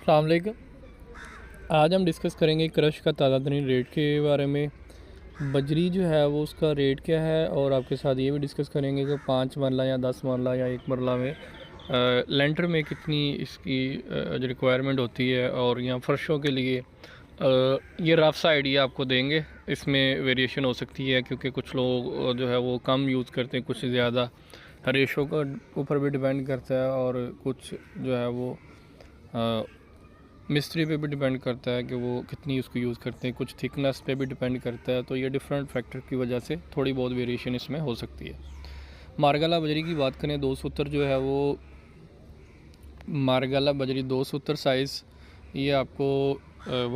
अस्सलाम वालेकुम। आज हम डिस्कस करेंगे क्रश का ताज़ा तरीन रेट के बारे में। बजरी जो है वो उसका रेट क्या है, और आपके साथ ये भी डिस्कस करेंगे कि 5 मरला या 10 मरला या 1 मरला में लेंटर में कितनी इसकी जो रिक्वायरमेंट होती है, और यहाँ फर्शों के लिए ये रफ सा आइडिया आपको देंगे। इसमें वेरिएशन हो सकती है क्योंकि कुछ लोग जो है वो कम यूज़ करते हैं, कुछ ज़्यादा, रेशो का ऊपर भी डिपेंड करता है, और कुछ जो है वो मिस्त्री पे भी डिपेंड करता है कि वो कितनी उसको यूज़ करते हैं, कुछ थिकनेस पे भी डिपेंड करता है। तो ये डिफरेंट फैक्टर की वजह से थोड़ी बहुत वेरिएशन इसमें हो सकती है। मारगला बजरी की बात करें, 2 सूत्र जो है वो मारगला बजरी 2 सूत्र साइज़, ये आपको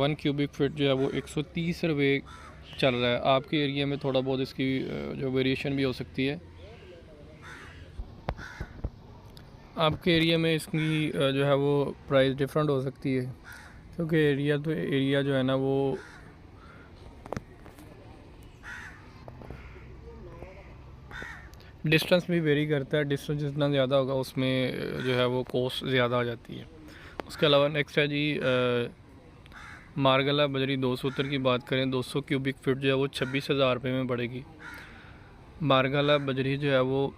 1 क्यूबिक फीट जो है वो 130 रुपये चल रहा है। आपके एरिया में थोड़ा बहुत इसकी जो वेरिएशन भी हो सकती है। आपके एरिया में इसकी जो है वो प्राइस डिफरेंट हो सकती है, क्योंकि एरिया जो है ना वो डिस्टेंस भी वेरी करता है। डिस्टेंस जितना ज़्यादा होगा उसमें जो है वो कॉस्ट ज़्यादा आ जाती है। उसके अलावा नेक्स्ट है जी मारगला बजरी 2 सूत्र की बात करें, 200 क्यूबिक फीट जो है वो 26,000 रुपये में पड़ेगी। मारगला बजरी जो है वो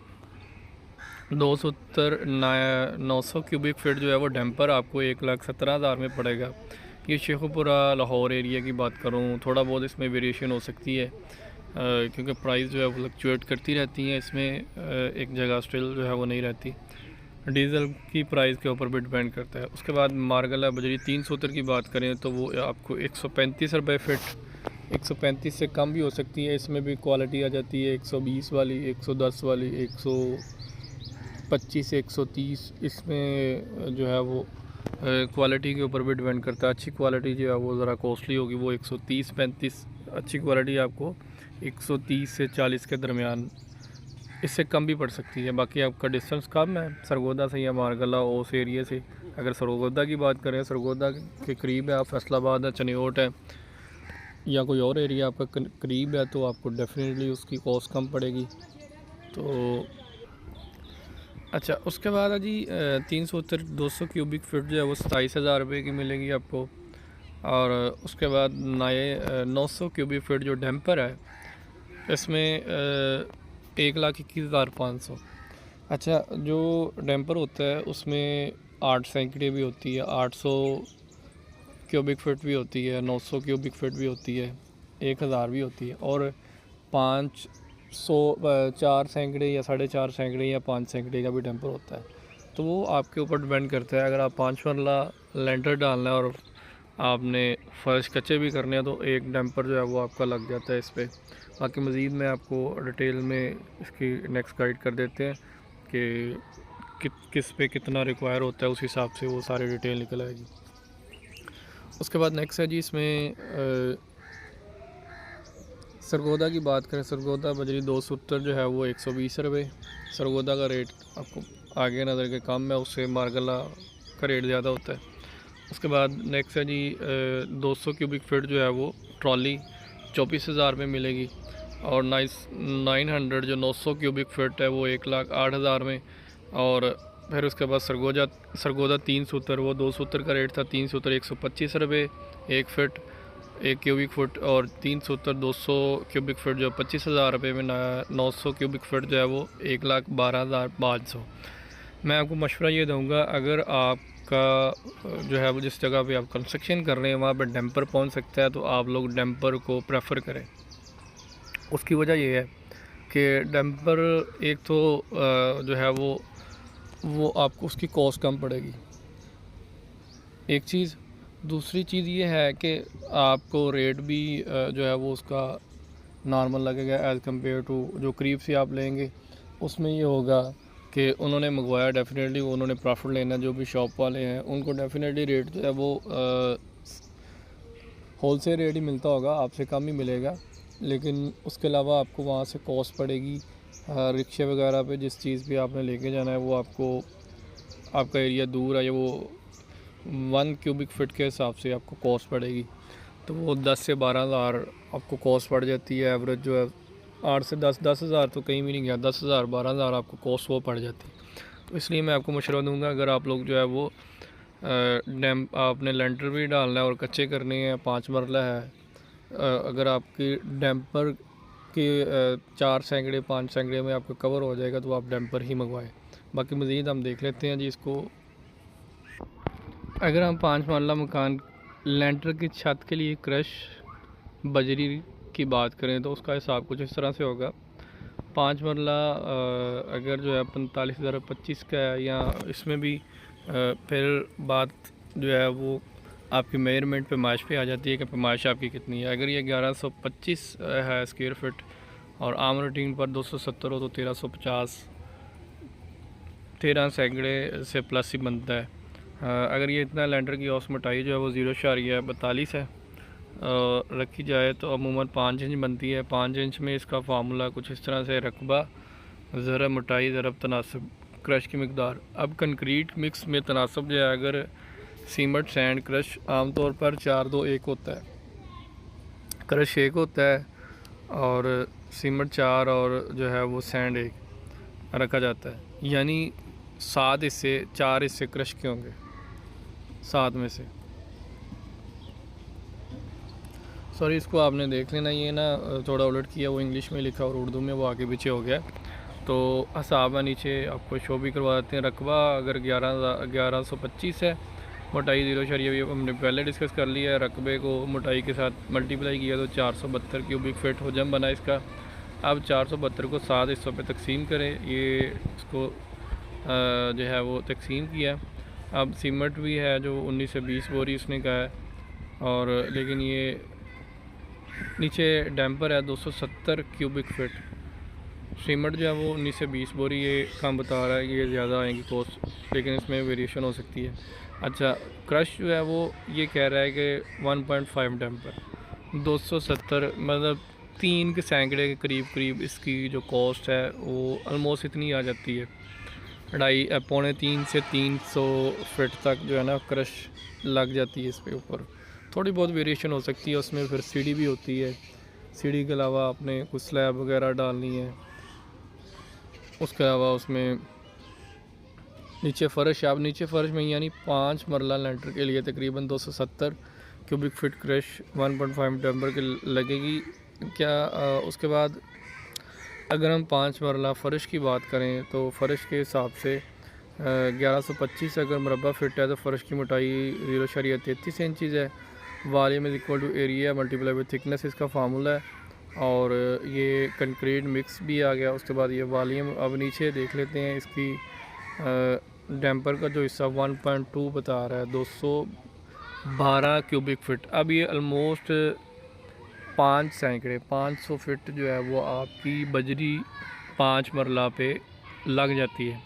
2 सूत्र 900 क्यूबिक फीट जो है वो डैम्पर आपको 1,17,000 में पड़ेगा। ये शेखुपुरा लाहौर एरिया की बात करूँ, थोड़ा बहुत इसमें वेरिएशन हो सकती है क्योंकि प्राइस जो है वो फ्लक्चुएट करती रहती हैं। इसमें एक जगह स्टिल जो है वो नहीं रहती, डीज़ल की प्राइस के ऊपर भी डिपेंड करता है। उसके बाद मारगला बजरी 3 सूत्र की बात करें तो वो आपको 135 रुपये फिट, 135 से कम भी हो सकती है। इसमें भी क्वालिटी आ जाती है 120 वाली, 110 वाली, 125 से 130। इसमें जो है वो क्वालिटी के ऊपर भी डिपेंड करता है। अच्छी क्वालिटी जो है वो ज़रा कॉस्टली होगी, वो 130-35। अच्छी क्वालिटी आपको 130 से 40 के दरमियान, इससे कम भी पड़ सकती है। बाकी आपका डिस्टेंस कम है सरगोदा से या मारगला उस एरिया से। अगर सरगोदा की बात करें, सरगोदा के करीब है, आप फैसलाबाद है, चनियोट है, या कोई और एरिया आपका करीब है, तो आपको डेफिनेटली उसकी कॉस्ट कम पड़ेगी। तो अच्छा, उसके बाद है जी 370 200 क्यूबिक फीट जो है वो 27,000 रुपये की मिलेगी आपको। और उसके बाद 900 क्यूबिक फीट जो डैम्पर है, इसमें 1,21,500। अच्छा, जो डैम्पर होता है उसमें 8 सैकड़े भी होती है, 800 क्यूबिक फीट भी होती है, 900 क्यूबिक फीट भी होती है, 1,000 भी होती है, और 4 सैकड़े या 4.5 सैकड़े या 5 सैकड़े का भी डैम्पर होता है। तो वो आपके ऊपर डिपेंड करता है। अगर आप 5 मरला लेंटर डालना है और आपने फर्श कच्चे भी करने हैं तो एक डैम्पर जो है वो आपका लग जाता है इस पर। बाकी मज़ीद मैं आपको डिटेल में इसकी नेक्स्ट गाइड कर देते हैं कि किस पे कितना रिक्वायर होता है, उस हिसाब से वो सारी डिटेल निकल आएगी। उसके बाद नेक्स्ट है जी इसमें सरगोदा की बात करें, सरगोदा बजरी 2 सूत्र जो है वो 120 रुपये। सरगोदा का रेट आपको आगे नज़र के कम है, उससे मारगला का रेट ज़्यादा होता है। उसके बाद नेक्स्ट है जी 200 क्यूबिक फीट जो है वो ट्रॉली 24,000 में मिलेगी। और 900 जो 900 क्यूबिक फीट है वो 1,08,000 में। और फिर उसके बाद सरगोदा 3 सूत्र, वो 2 सूत्र का रेट था, 3 सूत्र 125 रुपये 1 फिट 1 क्यूबिक फुट, और 3 सूत्र 200 क्यूबिक फीट जो 25,000 रुपये में। 900 क्यूबिक फीट जो है वो 1,12,500। मैं आपको मशवरा ये दूंगा, अगर आपका जो है वो जिस जगह पे आप कंस्ट्रक्शन कर रहे हैं वहाँ पे डैम्पर पहुँच सकता है तो आप लोग डैम्पर को प्रेफर करें। उसकी वजह ये है कि डैम्पर एक तो जो है वो आपको उसकी कॉस्ट कम पड़ेगी, एक चीज़। दूसरी चीज़ ये है कि आपको रेट भी जो है वो उसका नॉर्मल लगेगा एज़ कम्पेयर टू जो करीब से आप लेंगे। उसमें ये होगा कि उन्होंने मंगवाया, डेफिनेटली उन्होंने प्रॉफिट लेना। जो भी शॉप वाले हैं उनको डेफिनेटली रेट जो है वो होल सेल रेट ही मिलता होगा, आपसे कम ही मिलेगा। लेकिन उसके अलावा आपको वहाँ से कॉस्ट पड़ेगी रिक्शे वगैरह पे, जिस चीज़ पे आपने लेके जाना है वो आपको, आपका एरिया दूर है, या वो 1 क्यूबिक फीट के हिसाब से आपको कॉस्ट पड़ेगी। तो वो 10 से 12,000 आपको कॉस्ट पड़ जाती है। एवरेज जो है 8 से 10,000 तो कहीं भी नहीं गया, 10,000 12,000 आपको कॉस्ट वो पड़ जाती है। तो इसलिए मैं आपको मशवरा दूंगा, अगर आप लोग जो है वो डैम्प आपने लेंटर भी डालना है और कच्चे करने हैं, 5 मरला है। अगर आपकी डैम्पर के 4 सैकड़े 5 सैकड़े में आपका कवर हो जाएगा तो आप डैम्पर ही मंगवाएं। बाकी मज़ीद हम देख लेते हैं जी इसको। अगर हम 5 मरला मकान लेंटर की छत के लिए क्रश बजरी की बात करें तो उसका हिसाब कुछ इस तरह से होगा। 5 मरला अगर जो है 45,025 का है, या इसमें भी फिर बात जो है वो आपकी मेजरमेंट पैमाइश पे आ जाती है कि पैमाइश आपकी कितनी है। अगर ये 1125 है स्क्वायर फिट और आम रूटीन पर 270 हो तो 1350 13 सैकड़े से प्लस ही बनता है। अगर ये इतना लेंटर की औसत मोटाई जो है वो 0.42 है रखी जाए तो अमूमन 5 इंच बनती है। 5 इंच में इसका फार्मूला कुछ इस तरह से रकबा ज़रब मोटाई ज़रब तनासब क्रश की मकदार। अब कंक्रीट मिक्स में तनासब जो है, अगर सीमेंट सैंड क्रश आमतौर पर 4-2-1 होता है, क्रश 1 होता है और सीमेंट 4 और जो है वो सैंड 1 रखा जाता है। यानी 7 हिस्से 4 हिस्से क्रश के होंगे 7 में से। सॉरी, इसको आपने देख लेना, ये ना थोड़ा उलट किया, वो इंग्लिश में लिखा और उर्दू में वो आगे पीछे हो गया। तो हिसाब नीचे आपको शो भी करवा देते हैं। रकबा अगर 1125 है, मोटाई 0.0 हमने पहले डिस्कस कर लिया है। रकबे को मोटाई के साथ मल्टीप्लाई किया तो 472 क्यूबिक फीट हजम बना इसका। अब 472 को 7 हिस्सों पे तकसीम करें, ये इसको जो है वो तकसीम किया। अब सीमेंट भी है जो 19 से 20 बोरी उसने कहा है, और लेकिन ये नीचे डैम्पर है 270 क्यूबिक फीट। सीमेंट जो है वो 19 से 20 बोरी ये कम बता रहा है, ये ज़्यादा आएंगी कॉस्ट, लेकिन इसमें वेरिएशन हो सकती है। अच्छा, क्रश जो है वो ये कह रहा है कि 1.5 डैम्पर 270 मतलब 3 के सैकड़े के करीब इसकी जो कॉस्ट है वो ऑलमोस्ट इतनी आ जाती है। 2.5-3 से 300 फीट तक जो है ना क्रश लग जाती है इस पे ऊपर। थोड़ी बहुत वेरिएशन हो सकती है उसमें। फिर सीढ़ी भी होती है, सीढ़ी के अलावा आपने कुछ स्लैब वगैरह डालनी है। उसके अलावा उसमें नीचे फ़र्श, आप नीचे फ़र्श में यानी 5 मरला लेंटर के लिए तकरीबन 270 क्यूबिक फीट क्रश 1.5 डैम्पर के लगेगी क्या। उसके बाद अगर हम 5 मरला फ़र्श की बात करें तो फ़र्श के हिसाब से 1125 अगर मरबा फिट है तो फ़र्श की मोटाई 0.33 इंचज़ है। Volume is equal to area multiply with thickness इसका फार्मूला है, और ये कंक्रीट मिक्स भी आ गया। उसके बाद ये वॉल्यूम, अब नीचे देख लेते हैं इसकी डैम्पर का जो हिस्सा 1.2 बता रहा है 212 क्यूबिक फीट। अब ये ऑलमोस्ट 5 सैकड़े 500 फीट जो है वो आपकी बजरी 5 मरला पे लग जाती है।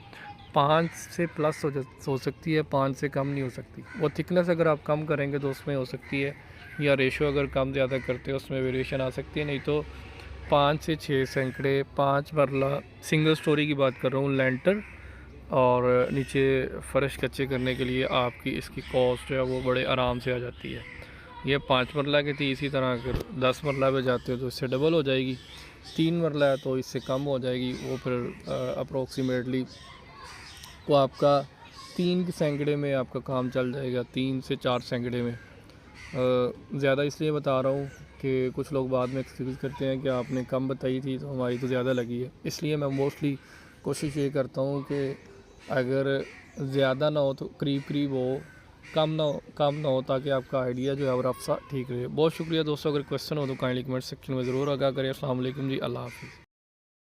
5 से प्लस हो सकती है, 5 से कम नहीं हो सकती। वो थिकनेस अगर आप कम करेंगे तो उसमें हो सकती है, या रेशो अगर कम ज़्यादा करते हैं उसमें वेरिएशन आ सकती है। नहीं तो 5 से 6 सैकड़े 5 मरला सिंगल स्टोरी की बात कर रहा हूँ लेंटर, और नीचे फ़र्श कच्चे करने के लिए आपकी इसकी कॉस्ट जो है वो बड़े आराम से आ जाती है। ये 5 मरला की थी, इसी तरह अगर 10 मरला पे जाते हो तो इससे डबल हो जाएगी। 3 मरला है तो इससे कम हो जाएगी। वो फिर अप्रोक्सीमेटली वो आपका 3 के सैकड़े में आपका काम चल जाएगा, 3 से 4 सैकड़े में। ज़्यादा इसलिए बता रहा हूँ कि कुछ लोग बाद में एक्सक्यूज़ करते हैं कि आपने कम बताई थी तो हमारी तो ज़्यादा लगी है। इसलिए मैं मोस्टली कोशिश ये करता हूँ कि अगर ज़्यादा ना हो तो करीब हो, कम ना हो ताकि आपका आइडिया जो है वो रफ सा ठीक रहे। बहुत शुक्रिया दोस्तों, अगर क्वेश्चन हो तो काइंडली कमेंट सेक्शन में ज़रूर आगाह करें। अस्सलाम वालेकुम जी, अल्लाह हाफ़िज़।